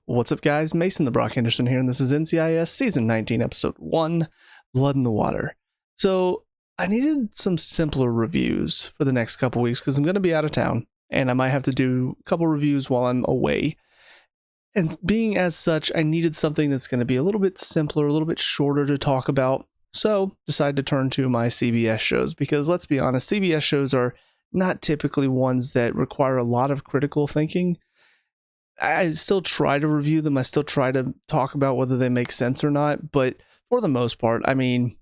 What's up, guys? Mason the Brock Henderson here, and this is NCIS Season 19, Episode 1, Blood in the Water. So, I needed some simpler reviews for the next couple weeks because I'm going to be out of town, and I might have to do a couple reviews while I'm away. And being as such, I needed something that's going to be a little bit simpler, a little bit shorter to talk about. So, decided to turn to my CBS shows because, let's be honest, CBS shows are not typically ones that require a lot of critical thinking. I still try to review them. I still try to talk about whether they make sense or not. But for the most part, I mean,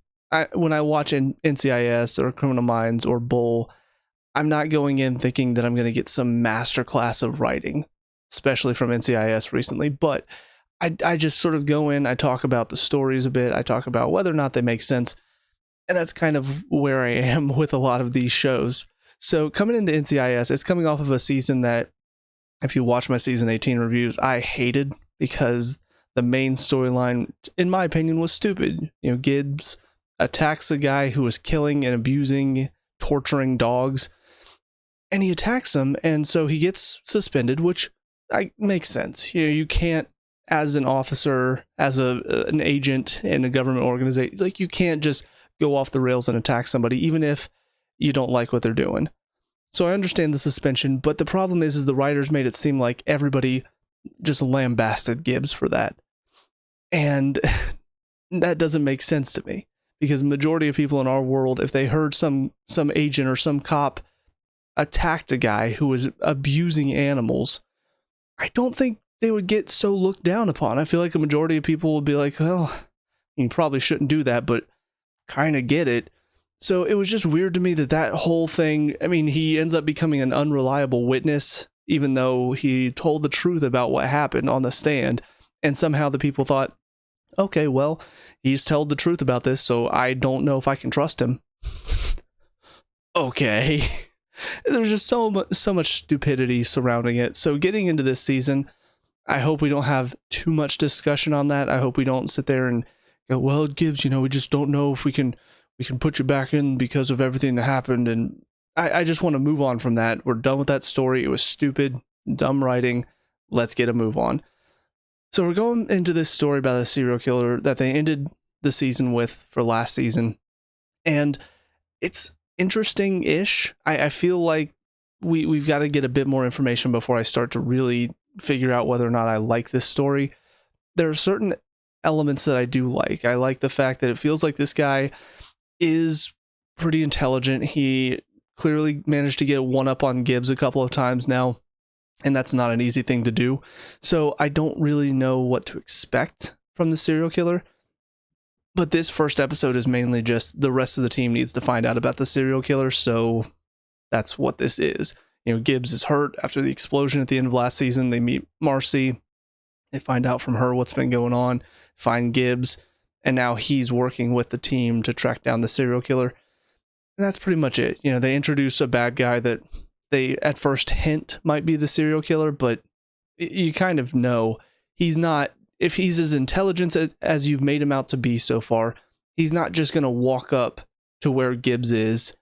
when I watch NCIS or Criminal Minds or Bull, I'm not going in thinking that I'm going to get some masterclass of writing, especially from NCIS recently. But I just sort of go in, I talk about the stories a bit, I talk about whether or not they make sense. And that's kind of where I am with a lot of these shows. So coming into NCIS, it's coming off of a season that, if you watch my season 18 reviews, I hated because the main storyline, in my opinion, was stupid. You know, Gibbs attacks a guy who was killing and abusing, torturing dogs, and he attacks him, and so he gets suspended, which makes sense. You know, you can't, as an officer, as an agent in a government organization, like, you can't just go off the rails and attack somebody, even if you don't like what they're doing. So I understand the suspension, but the problem is the writers made it seem like everybody just lambasted Gibbs for that. And that doesn't make sense to me, because the majority of people in our world, if they heard some agent or some cop attacked a guy who was abusing animals, I don't think they would get so looked down upon. I feel like a majority of people would be like, oh, you probably shouldn't do that, but kind of get it. So it was just weird to me that whole thing, I mean, he ends up becoming an unreliable witness, even though he told the truth about what happened on the stand. And somehow the people thought, okay, well, he's told the truth about this, so I don't know if I can trust him. Okay. There's just so much stupidity surrounding it. So getting into this season, I hope we don't have too much discussion on that. I hope we don't sit there and go, well, Gibbs, we just don't know if we can put you back in because of everything that happened. And I just want to move on from that. We're done with that story. It was stupid, dumb writing. Let's get a move on. So we're going into this story about a serial killer that they ended the season with for last season. And it's interesting-ish. I feel like we've got to get a bit more information before I start to really figure out whether or not I like this story. There are certain elements that I do like. I like the fact that it feels like this guy is pretty intelligent. He clearly managed to get one up on Gibbs a couple of times now, and that's not an easy thing to do. So I don't really know what to expect from the serial killer. But this first episode is mainly just the rest of the team needs to find out about the serial killer, so that's what this is. Gibbs is hurt after the explosion at the end of last season. They meet Marcy. They find out from her what's been going on, find Gibbs, and now he's working with the team to track down the serial killer. And that's pretty much it. They introduce a bad guy that they at first hint might be the serial killer, but you kind of know he's not. If he's as intelligent as you've made him out to be so far, he's not just going to walk up to where Gibbs is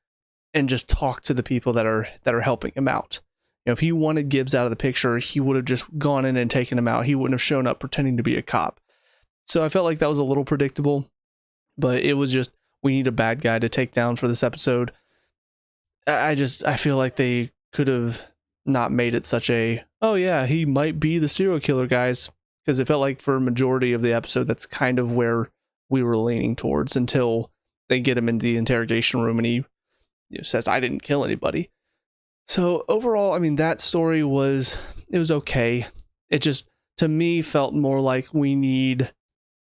and just talk to the people that are helping him out. If he wanted Gibbs out of the picture, he would have just gone in and taken him out. He wouldn't have shown up pretending to be a cop. So I felt like that was a little predictable, but it was just, we need a bad guy to take down for this episode. I feel like they could have not made it such a, oh yeah, he might be the serial killer, guys. Because it felt like for a majority of the episode, that's kind of where we were leaning towards until they get him into the interrogation room and he says, I didn't kill anybody. So overall, I mean, that story was okay. It just, to me, felt more like we need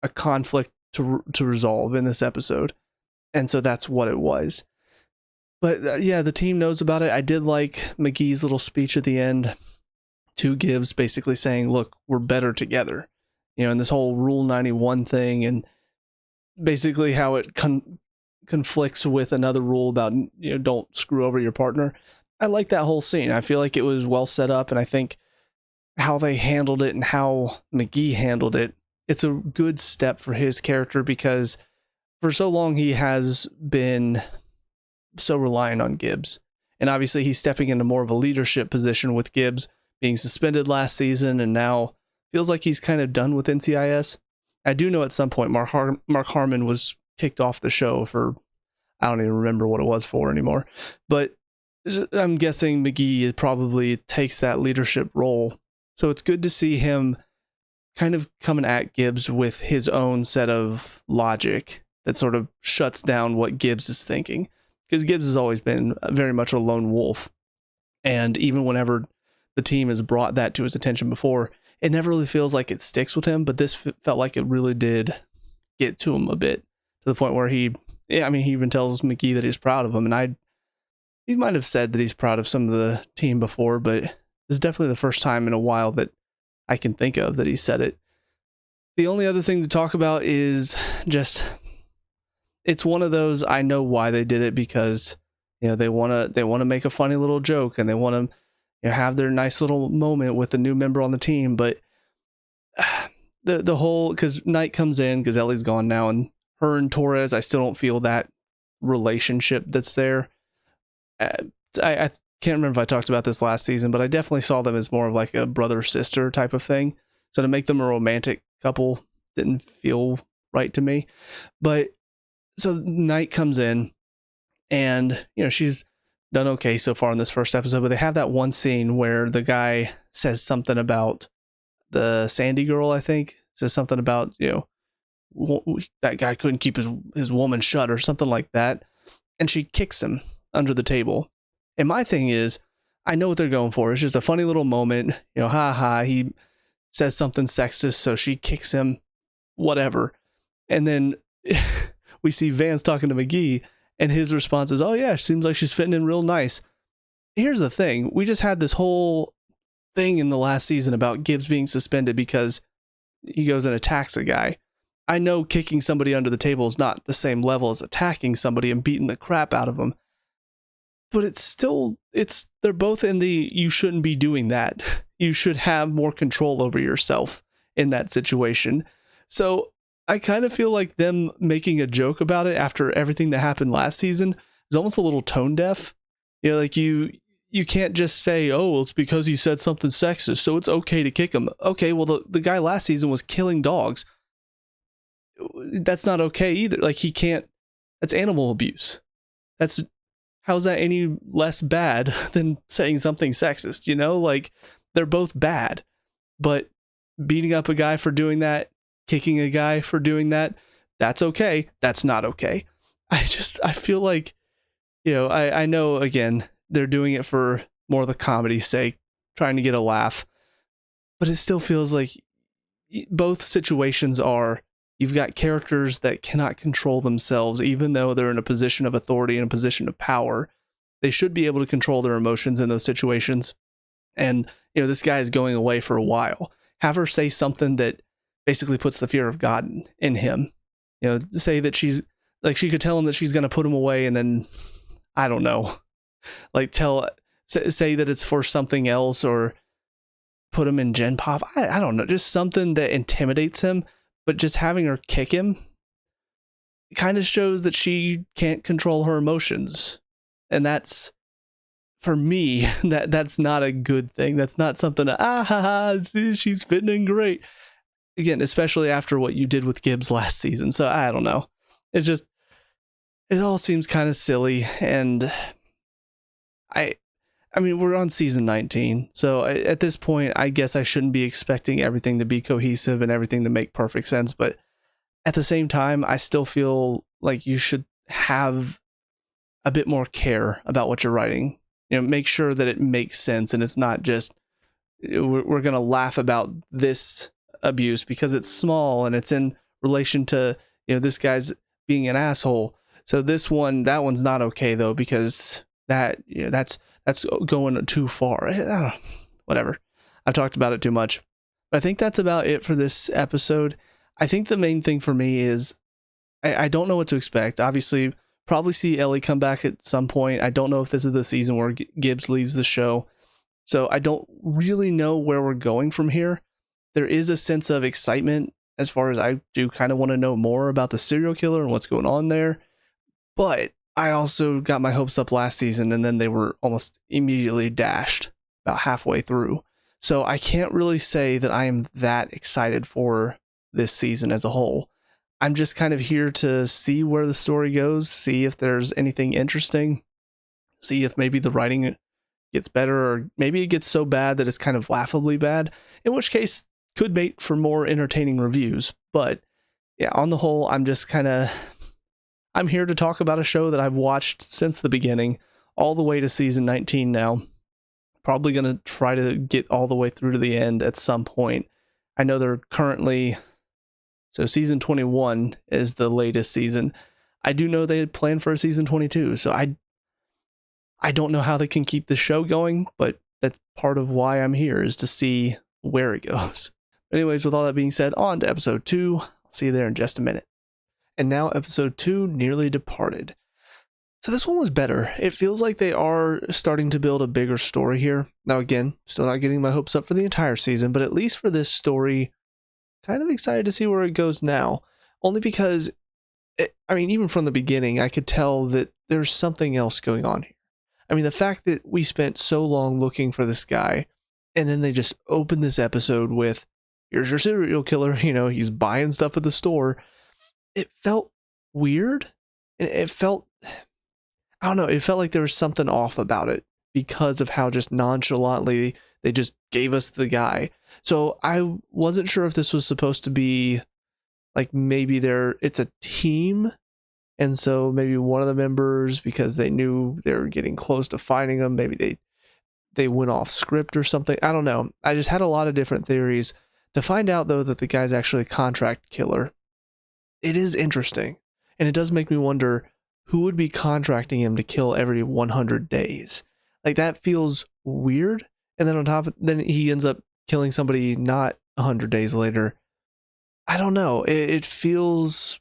a conflict to resolve in this episode. And so that's what it was. But yeah, the team knows about it. I did like McGee's little speech at the end to Gibbs, basically saying, look, we're better together. And this whole Rule 91 thing, and basically how it conflicts with another rule about, don't screw over your partner. I like that whole scene. I feel like it was well set up, and I think how they handled it and how McGee handled it, it's a good step for his character, because for so long he has been so reliant on Gibbs. And obviously he's stepping into more of a leadership position with Gibbs being suspended last season, and now feels like he's kind of done with NCIS. I do know at some point Mark Harmon was kicked off the show for, I don't even remember what it was for anymore, but I'm guessing McGee probably takes that leadership role. So it's good to see him kind of coming at Gibbs with his own set of logic that sort of shuts down what Gibbs is thinking. Because Gibbs has always been very much a lone wolf. And even whenever the team has brought that to his attention before, it never really feels like it sticks with him. But this felt like it really did get to him a bit, to the point where he even tells McGee that he's proud of him. And he might have said that he's proud of some of the team before, but this is definitely the first time in a while that I can think of that he said it. The only other thing to talk about is just, it's one of those, I know why they did it, because they want to make a funny little joke, and they want to have their nice little moment with a new member on the team. But the whole, because Knight comes in because Ellie's gone now, and her and Torres, I still don't feel that relationship that's there. I can't remember if I talked about this last season, but I definitely saw them as more of like a brother-sister type of thing. So to make them a romantic couple didn't feel right to me. But so Knight comes in, and she's done okay so far in this first episode, but they have that one scene where the guy says something about the Sandy girl, I think. Says something about, that guy couldn't keep his woman shut or something like that. And she kicks him under the table. And my thing is, I know what they're going for. It's just a funny little moment. He says something sexist, so she kicks him, whatever. And then we see Vance talking to McGee, and his response is, oh yeah, seems like she's fitting in real nice. Here's the thing. We just had this whole thing in the last season about Gibbs being suspended because he goes and attacks a guy. I know kicking somebody under the table is not the same level as attacking somebody and beating the crap out of them. But they're both in the, you shouldn't be doing that. You should have more control over yourself in that situation. So I kind of feel like them making a joke about it after everything that happened last season is almost a little tone deaf. Like you can't just say, oh, well, it's because he said something sexist, so it's okay to kick him. Okay, well, the guy last season was killing dogs. That's not okay either. Like, he can't, that's animal abuse. How's that any less bad than saying something sexist? Like, they're both bad, but beating up a guy for doing that, kicking a guy for doing that, that's okay. That's not okay. I feel like, I know, again, they're doing it for more of the comedy's sake, trying to get a laugh, but it still feels like both situations are, you've got characters that cannot control themselves, even though they're in a position of authority and a position of power. They should be able to control their emotions in those situations. And, this guy is going away for a while. Have her say something that basically puts the fear of God in him. Say that she could tell him that she's going to put him away, and then, I don't know, like say that it's for something else, or put him in Gen Pop. I don't know, just something that intimidates him. But just having her kick him kind of shows that she can't control her emotions. And that's, for me, that's not a good thing. That's not something she's fitting in great. Again, especially after what you did with Gibbs last season. So I don't know. It all seems kind of silly. And I mean, we're on season 19, so at this point, I guess I shouldn't be expecting everything to be cohesive and everything to make perfect sense, but at the same time, I still feel like you should have a bit more care about what you're writing. Make sure that it makes sense, and it's not just, we're going to laugh about this abuse because it's small and it's in relation to, this guy's being an asshole. So that one's not okay though, because that's going too far. I don't know, whatever. I've talked about it too much. But I think that's about it for this episode. I think the main thing for me is I don't know what to expect. Obviously, probably see Ellie come back at some point. I don't know if this is the season where Gibbs leaves the show. So I don't really know where we're going from here. There is a sense of excitement as far as I do kind of want to know more about the serial killer and what's going on there. But I also got my hopes up last season, and then they were almost immediately dashed about halfway through. So I can't really say that I am that excited for this season as a whole. I'm just kind of here to see where the story goes, see if there's anything interesting, see if maybe the writing gets better, or maybe it gets so bad that it's kind of laughably bad, in which case could make for more entertaining reviews. But yeah, on the whole, I'm here to talk about a show that I've watched since the beginning, all the way to season 19 now. Probably going to try to get all the way through to the end at some point. I know they're currently, so season 21 is the latest season. I do know they had planned for a season 22, so I don't know how they can keep the show going, but that's part of why I'm here, is to see where it goes. Anyways, with all that being said, on to episode 2. I'll see you there in just a minute. And now episode 2, Nearly Departed. So this one was better. It feels like they are starting to build a bigger story here. Now again, still not getting my hopes up for the entire season, but at least for this story, kind of excited to see where it goes now. Only because, even from the beginning, I could tell that there's something else going on here. I mean, the fact that we spent so long looking for this guy, and then they just open this episode with, here's your serial killer, he's buying stuff at the store. It felt weird, and it felt, I don't know, it felt like there was something off about it because of how just nonchalantly they just gave us the guy. So I wasn't sure if this was supposed to be like maybe it's a team, and so maybe one of the members, because they knew they were getting close to finding him, maybe they went off script or something. I don't know. I just had a lot of different theories. To find out, though, that the guy's actually a contract killer, it is interesting. And it does make me wonder who would be contracting him to kill every 100 days. Like, that feels weird. And then on top of then he ends up killing somebody not 100 days later. I don't know. It feels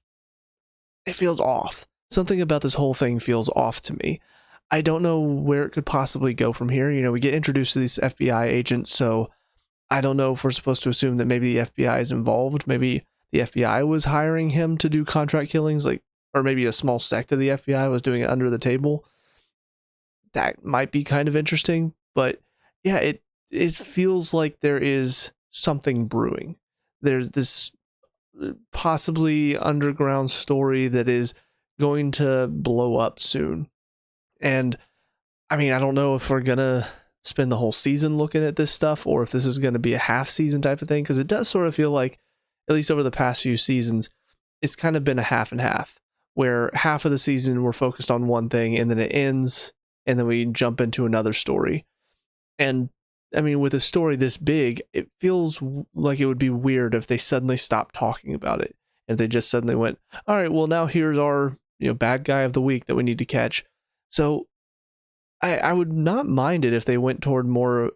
off. Something about this whole thing feels off to me. I don't know where it could possibly go from here. We get introduced to these FBI agents, so I don't know if we're supposed to assume that maybe the FBI is involved. Maybe the FBI was hiring him to do contract killings, or maybe a small sect of the FBI was doing it under the table. That might be kind of interesting, but yeah, it feels like there is something brewing. There's this possibly underground story that is going to blow up soon. And I don't know if we're gonna spend the whole season looking at this stuff, or if this is going to be a half season type of thing, because it does sort of feel like, at least over the past few seasons, it's kind of been a half and half, where half of the season we're focused on one thing, and then it ends, and then we jump into another story. And with a story this big, it feels like it would be weird if they suddenly stopped talking about it, and if they just suddenly went, all right, well, now here's our bad guy of the week that we need to catch. So I would not mind it if they went toward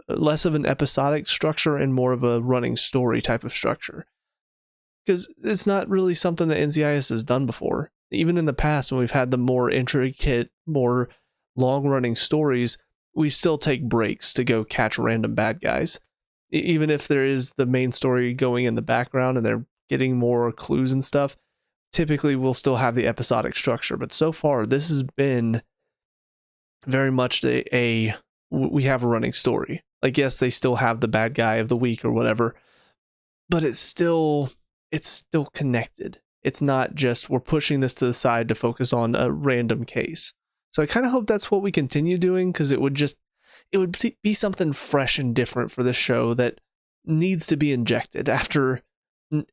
less of an episodic structure and more of a running story type of structure, because it's not really something that NCIS has done before. Even in the past, when we've had the more intricate, more long-running stories, we still take breaks to go catch random bad guys. Even if there is the main story going in the background and they're getting more clues and stuff, typically we'll still have the episodic structure. But so far, this has been very much we have a running story. Like, yes, they still have the bad guy of the week or whatever, but it's still connected. It's not just we're pushing this to the side to focus on a random case. So I kind of hope that's what we continue doing, because it would be something fresh and different for this show that needs to be injected. After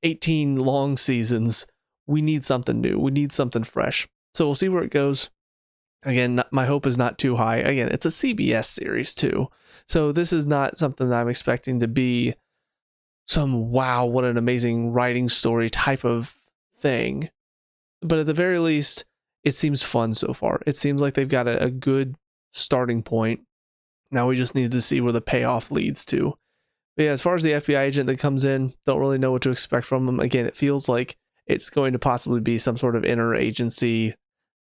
18 long seasons, we need something new. We need something fresh. So we'll see where it goes. Again, my hope is not too high. Again, it's a CBS series too. So this is not something that I'm expecting to be some wow, what an amazing writing story type of thing. But at the very least, it seems fun so far. It seems like they've got a good starting point. Now we just need to see where the payoff leads to. But yeah, as far as the FBI agent that comes in, don't really know what to expect from him. Again, it feels like it's going to possibly be some sort of interagency,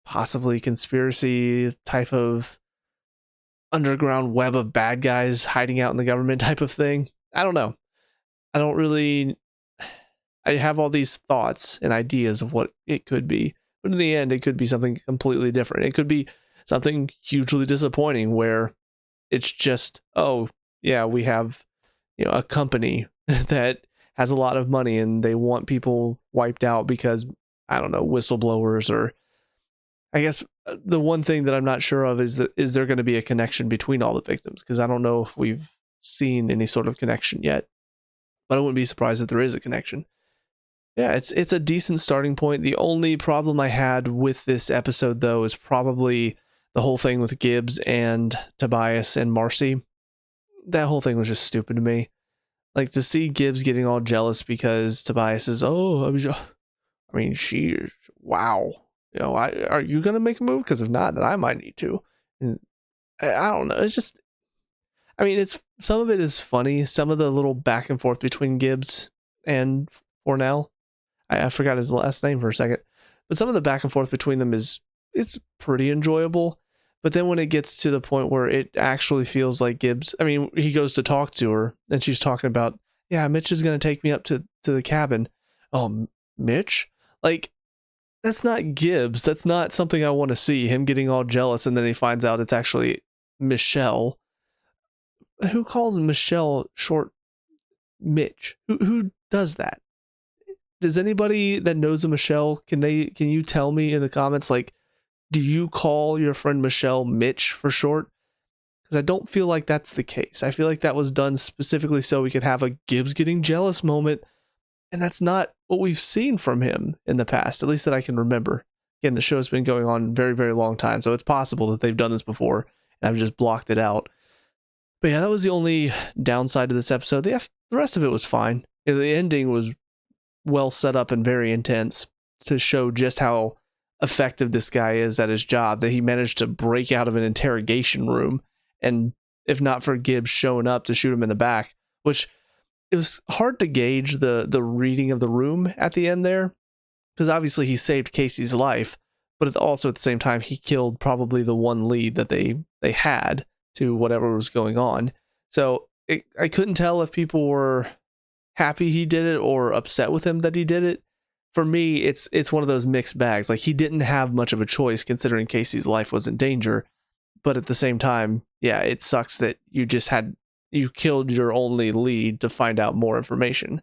possibly conspiracy type of underground web of bad guys hiding out in the government type of thing. I don't know. I have all these thoughts and ideas of what it could be. But in the end, it could be something completely different. It could be something hugely disappointing where it's just, oh, yeah, we have a company that has a lot of money and they want people wiped out because, I don't know, whistleblowers, or I guess the one thing that I'm not sure of is there going to be a connection between all the victims? Because I don't know if we've seen any sort of connection yet, but I wouldn't be surprised if there is a connection. Yeah, it's a decent starting point. The only problem I had with this episode, though, is probably the whole thing with Gibbs and Tobias and Marcy. That whole thing was just stupid to me. Like, to see Gibbs getting all jealous because Tobias is, she is, wow. Are you going to make a move? Because if not, then I might need to. And I don't know. It's just, it's, some of it is funny. Some of the little back and forth between Gibbs and Fornell. I forgot his last name for a second, but some of the back and forth between them it's pretty enjoyable. But then when it gets to the point where it actually feels like Gibbs, he goes to talk to her and she's talking about, yeah, Mitch is going to take me up to the cabin. Oh, Mitch? Like, that's not Gibbs. That's not something I want to see, him getting all jealous. And then he finds out it's actually Michelle. Who calls Michelle short Mitch? Who does that? Does anybody that knows a Michelle, can you tell me in the comments, like, do you call your friend Michelle Mitch for short? Because I don't feel like that's the case. I feel like that was done specifically so we could have a Gibbs getting jealous moment, and that's not what we've seen from him in the past, at least that I can remember. Again, the show's been going on a very, very long time, so it's possible that they've done this before, and I've just blocked it out. But yeah, that was the only downside to this episode. The rest of it was fine. The ending was well set up and very intense to show just how effective this guy is at his job, that he managed to break out of an interrogation room, and if not for Gibbs showing up to shoot him in the back, which it was hard to gauge the reading of the room at the end there, because obviously he saved Casey's life, but also at the same time he killed probably the one lead that they had to whatever was going on. So I couldn't tell if people were happy he did it or upset with him that he did it. For me, it's one of those mixed bags. Like, he didn't have much of a choice considering Casey's life was in danger, but at the same time, yeah, it sucks that you killed your only lead to find out more information.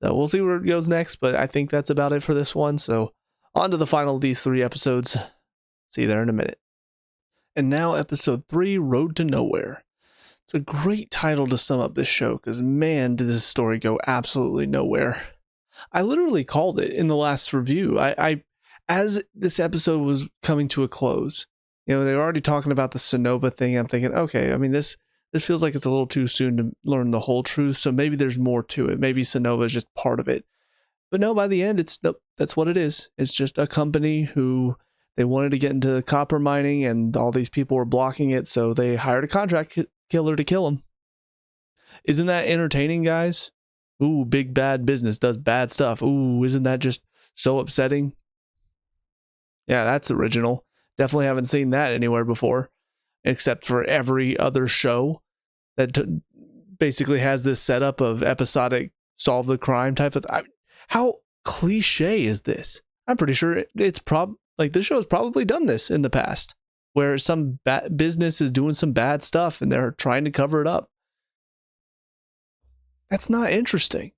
So we'll see where it goes next, but I think that's about it for this one. So on to the final of these 3 episodes. See you there in a minute. And now episode 3, Road to Nowhere. It's a great title to sum up this show, because man, did this story go absolutely nowhere. I literally called it in the last review. I as this episode was coming to a close, they were already talking about the Sonova thing. I'm thinking, okay, this feels like it's a little too soon to learn the whole truth, so maybe there's more to it. Maybe Sonova is just part of it. But no, by the end, that's what it is. It's just a company who they wanted to get into copper mining, and all these people were blocking it, so they hired a contract killer to kill him. Isn't that entertaining, guys? Ooh, big bad business does bad stuff. Ooh, isn't that just so upsetting? Yeah, that's original. Definitely haven't seen that anywhere before, except for every other show that basically has this setup of episodic solve the crime type of. How cliche is this? I'm pretty sure it's this show has probably done this in the past, where some business is doing some bad stuff and they're trying to cover it up. That's not interesting.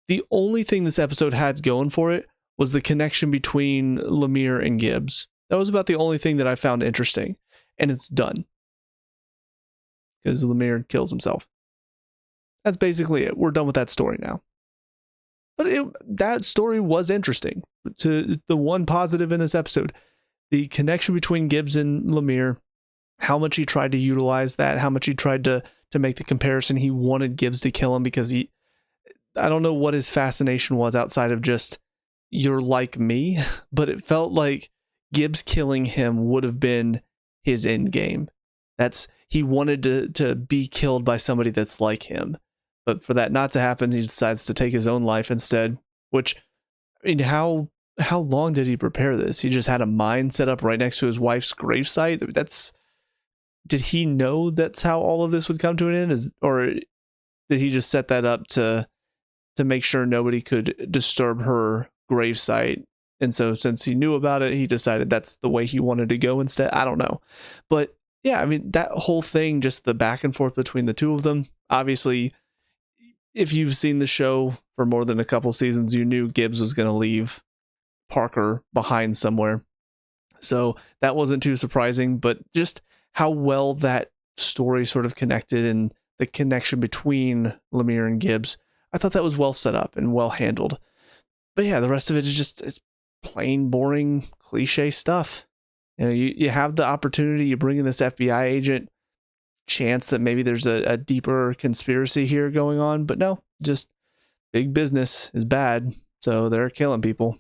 The only thing this episode had going for it was the connection between Lemire and Gibbs. That was about the only thing that I found interesting, and it's done. Because Lemire kills himself. That's basically it. We're done with that story now. But that story was interesting. The one positive in this episode, the connection between Gibbs and Lemire, how much he tried to utilize that, how much he tried to make the comparison. He wanted Gibbs to kill him because I don't know what his fascination was outside of just, you're like me, but it felt like Gibbs killing him would have been his end game. He wanted to be killed by somebody that's like him. But for that not to happen, he decides to take his own life instead, which, how long did he prepare this? He just had a mine set up right next to his wife's gravesite? Did he know that's how all of this would come to an end? Or did he just set that up to make sure nobody could disturb her gravesite? And so since he knew about it, he decided that's the way he wanted to go instead. I don't know. But yeah, that whole thing, just the back and forth between the two of them, obviously if you've seen the show for more than a couple seasons, you knew Gibbs was going to leave Parker behind somewhere. So that wasn't too surprising, but just how well that story sort of connected and the connection between Lemire and Gibbs, I thought that was well set up and well handled. But yeah, the rest of it is just it's plain boring cliche stuff. You have the opportunity, you bring in this FBI agent, chance that maybe there's a deeper conspiracy here going on, but no, just big business is bad, so they're killing people.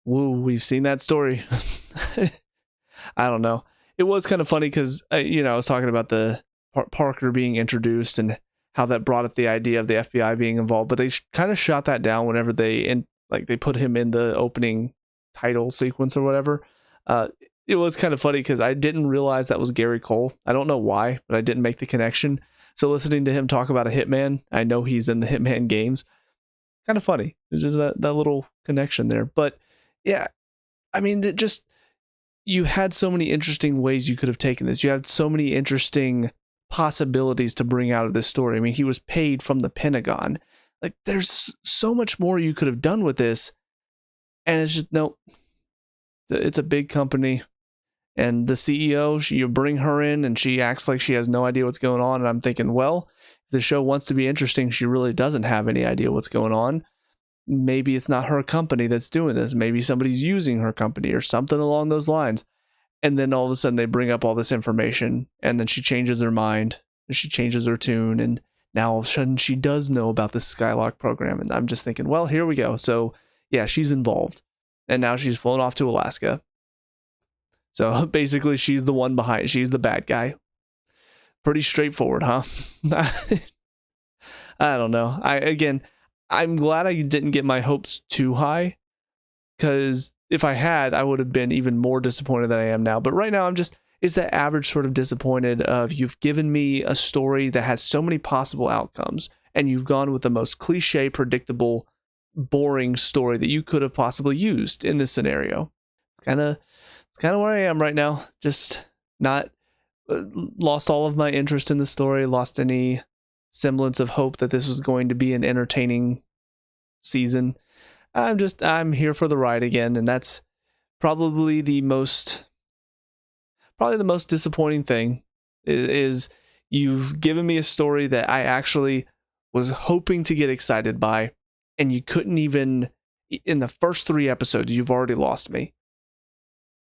Woo, we've seen that story. I don't know. It was kind of funny because, I was talking about the Parker being introduced and how that brought up the idea of the FBI being involved, but they kind of shot that down whenever they put him in the opening title sequence or whatever. It was kind of funny because I didn't realize that was Gary Cole. I don't know why, but I didn't make the connection. So listening to him talk about a Hitman, I know he's in the Hitman games. Kind of funny. It's just that little connection there. But yeah, I mean, you had so many interesting ways you could have taken this. You had so many interesting possibilities to bring out of this story. I mean, he was paid from the Pentagon. Like, there's so much more you could have done with this. And it's just, no, it's a big company. And the CEO, you bring her in and she acts like she has no idea what's going on. And I'm thinking, well, if the show wants to be interesting, she really doesn't have any idea what's going on. Maybe it's not her company that's doing this. Maybe somebody's using her company or something along those lines. And then all of a sudden they bring up all this information and then she changes her mind and she changes her tune. And now all of a sudden she does know about this Skylock program. And I'm just thinking, well, here we go. So yeah, she's involved. And now she's flown off to Alaska. So basically she's the one behind. She's the bad guy. Pretty straightforward, huh? I don't know. I'm glad I didn't get my hopes too high, because if I had, I would have been even more disappointed than I am now. But right now, it's that average sort of disappointed of, you've given me a story that has so many possible outcomes, and you've gone with the most cliche, predictable, boring story that you could have possibly used in this scenario. It's kind of where I am right now. Just not lost all of my interest in the story, lost any semblance of hope that this was going to be an entertaining season. I'm here for the ride again, and that's probably the most disappointing thing is you've given me a story that I actually was hoping to get excited by, and you couldn't even, in the first 3 episodes, you've already lost me.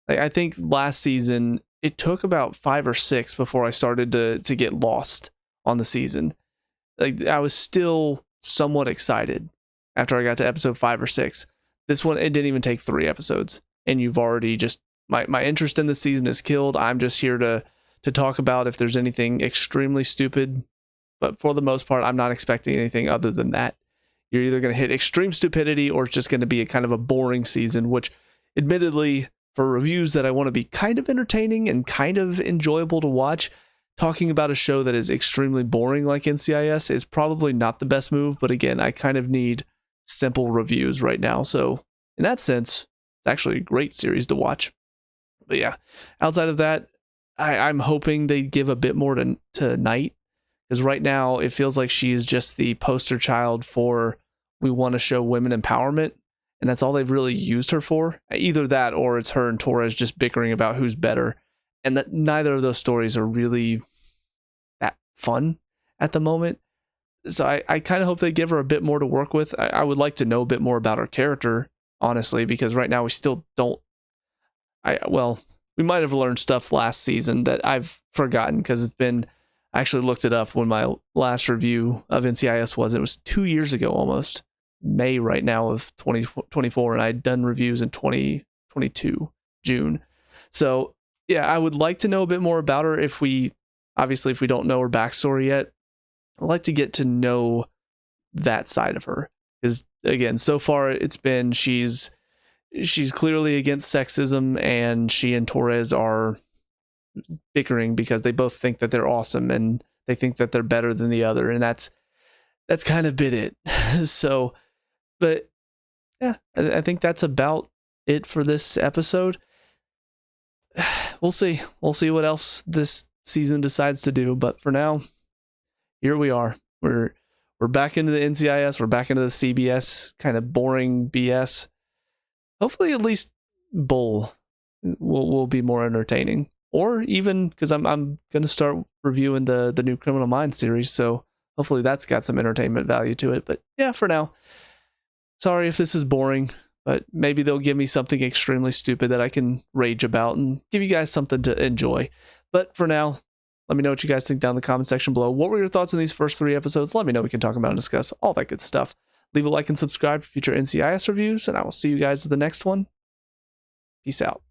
Like, I think last season it took about 5 or 6 before I started to get lost on the season. Like, I was still somewhat excited after I got to episode 5 or 6. This one, it didn't even take 3 episodes, and you've already just, my interest in the season is killed. I'm just here to talk about if there's anything extremely stupid, but for the most part, I'm not expecting anything other than that. You're either going to hit extreme stupidity, or it's just going to be a kind of a boring season, which admittedly, for reviews that I want to be kind of entertaining and kind of enjoyable to watch, talking about a show that is extremely boring like NCIS is probably not the best move. But again, I kind of need simple reviews right now. So in that sense, it's actually a great series to watch. But yeah, outside of that, I'm hoping they give a bit more to Knight, because right now it feels like she is just the poster child for, we want to show women empowerment, and that's all they've really used her for. Either that, or it's her and Torres just bickering about who's better, and that neither of those stories are really that fun at the moment. So I kind of hope they give her a bit more to work with. I would like to know a bit more about her character, honestly, because right now we still don't. We might have learned stuff last season that I've forgotten, because it's been, I actually looked it up when my last review of NCIS was. It was 2 years ago almost. May right now of 2024, and I'd done reviews in 2022 June. So yeah, I would like to know a bit more about her. If we don't know her backstory yet, I'd like to get to know that side of her, because again, so far it's been she's clearly against sexism, and she and Torres are bickering because they both think that they're awesome and they think that they're better than the other, and that's kind of been it. So, but yeah, I think that's about it for this episode. We'll see what else this season decides to do, but for now, here we are. We're back into the NCIS. We're back into the CBS kind of boring BS. Hopefully, at least Bull will be more entertaining, or even because I'm going to start reviewing the new Criminal Minds series, so hopefully that's got some entertainment value to it. But yeah, for now, sorry if this is boring, but maybe they'll give me something extremely stupid that I can rage about and give you guys something to enjoy. But for now, let me know what you guys think down in the comment section below. What were your thoughts on these first 3 episodes? Let me know. We can talk about and discuss all that good stuff. Leave a like and subscribe for future NCIS reviews, and I will see you guys at the next one. Peace out.